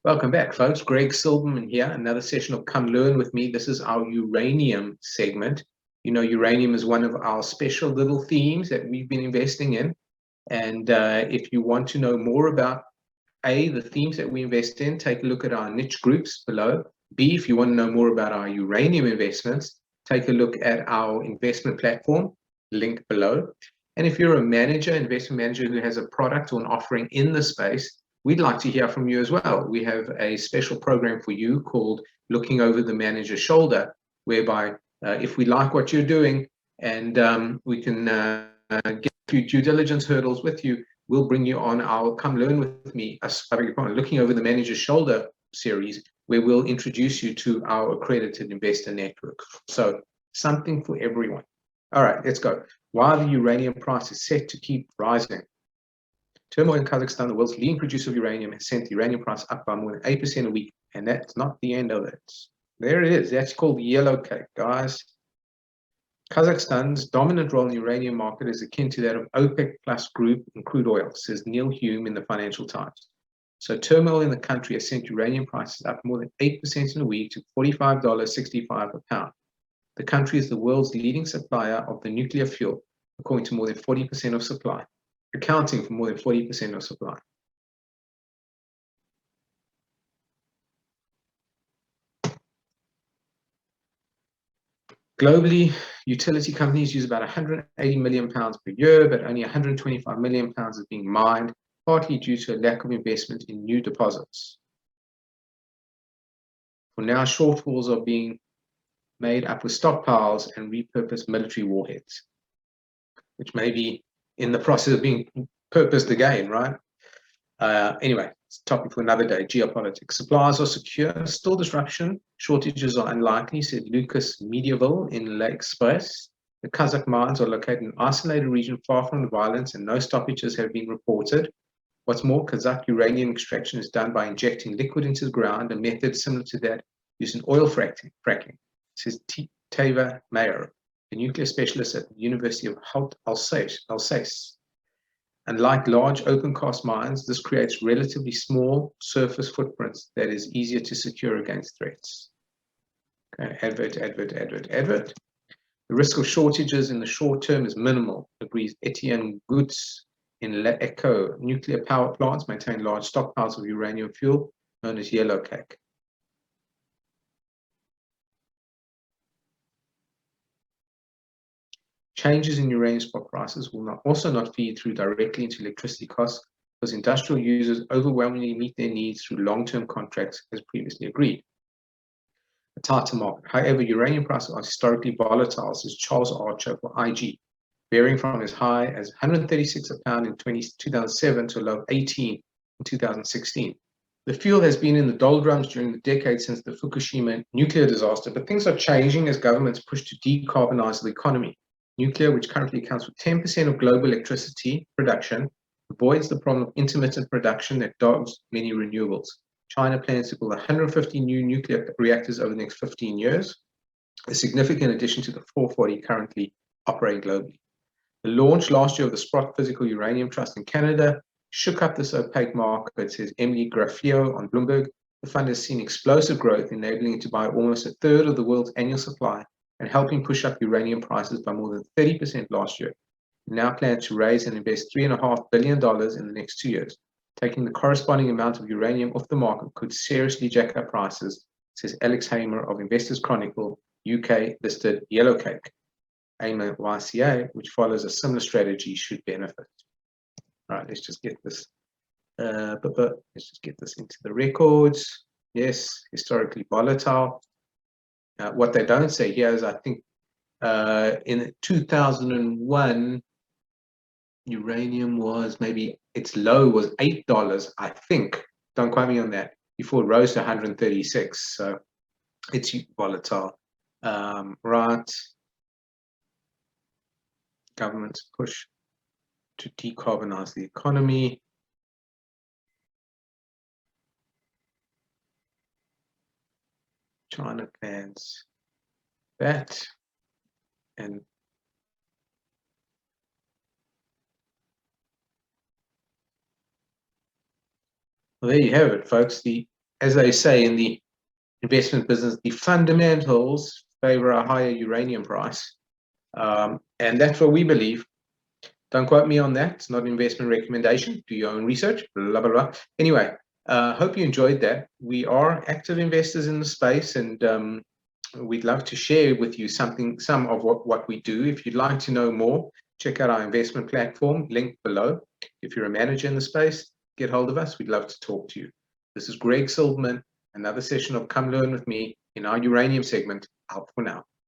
Welcome back, folks. Greg Silverman here. Another session of Come Learn with Me. This is our uranium segment. You know, uranium is one of our special little themes that we've been investing in. And if you want to know more about the themes that we invest in, take a look at our niche groups below. B, if you want to know more about our uranium investments, take a look at our investment platform, link below. And if you're a manager, investment manager who has a product or an offering in the space, we'd like to hear from you as well. We have a special program for you called Looking Over the Manager's Shoulder, whereby if we like what you're doing and we can get a few due diligence hurdles with you, we'll bring you on our Come Learn with Me, Looking Over the Manager's Shoulder series, where we'll introduce you to our accredited investor network. So something for everyone. All right, let's go. While the uranium price is set to keep rising, Turmoil in Kazakhstan, the world's leading producer of uranium, has sent the uranium price up by more than 8% a week, and that's not the end of it. There it is. That's called yellow cake, guys. Kazakhstan's dominant role in the uranium market is akin to that of OPEC plus group in crude oil, says Neil Hume in the Financial Times. So turmoil in the country has sent uranium prices up more than 8% in a week to $45.65 a pound. The country is the world's leading supplier of the nuclear fuel, according to more than 40% of supply, accounting for more than 40% of supply. Globally, utility companies use about 180 million pounds per year, but only 125 million pounds is being mined, partly due to a lack of investment in new deposits. For now, shortfalls are being made up with stockpiles and repurposed military warheads, which may be in the process of being purposed again, right? Anyway, it's a topic for another day. Geopolitics. Supplies are secure. Still disruption. Shortages are unlikely, said Lucas Medieval in Lake Express. The Kazakh mines are located in an isolated region far from the violence, and no stoppages have been reported. What's more, Kazakh uranium extraction is done by injecting liquid into the ground, a method similar to that used in oil fracking, says Teva Mayer, a nuclear specialist at the University of Alsace. Unlike large open-cast mines, this creates relatively small surface footprints that is easier to secure against threats. Okay, advert. The risk of shortages in the short term is minimal, agrees Atienne Goetz in Echo. Nuclear power plants maintain large stockpiles of uranium fuel, known as yellow cake. Changes in uranium spot prices will also not feed through directly into electricity costs, because industrial users overwhelmingly meet their needs through long-term contracts as previously agreed. A tighter market. However, uranium prices are historically volatile, says Charles Archer for IG, varying from as high as 136 a pound in 2007 to a low of 18 in 2016. The fuel has been in the doldrums during the decade since the Fukushima nuclear disaster, but things are changing as governments push to decarbonize the economy. Nuclear, which currently accounts for 10% of global electricity production, avoids the problem of intermittent production that dogs many renewables. China plans to build 150 new nuclear reactors over the next 15 years, a significant addition to the 440 currently operating globally. The launch last year of the Sprott Physical Uranium Trust in Canada shook up this opaque market, says Emily Graffio on Bloomberg. The fund has seen explosive growth, enabling it to buy almost a third of the world's annual supply and helping push up uranium prices by more than 30% last year. It now plans to raise and invest $3.5 billion in the next 2 years. Taking the corresponding amount of uranium off the market could seriously jack up prices, says Alex Hamer of Investors Chronicle, UK-listed Yellow Cake. Hamer YCA, which follows a similar strategy, should benefit. All right, let's just get this. Let's just get this into the records. Yes, historically volatile. What they don't say here is, I think, in 2001, uranium was maybe its low was $8, I think. Don't quote me on that. Before it rose to 136, so it's volatile. Right. Government's push to decarbonize the economy. China plans that, and well, there you have it, folks. The as they say in the investment business, the fundamentals favor a higher uranium price. And that's what we believe. Don't quote me on that. It's not an investment recommendation. Do your own research, blah, blah, blah. Anyway, hope you enjoyed that. We are active investors in the space, and we'd love to share with you some of what we do. If you'd like to know more, check out our investment platform, link below. If you're a manager in the space, get hold of us. We'd love to talk to you. This is Greg Silverman, another session of Come Learn with Me in our uranium segment. Out for now.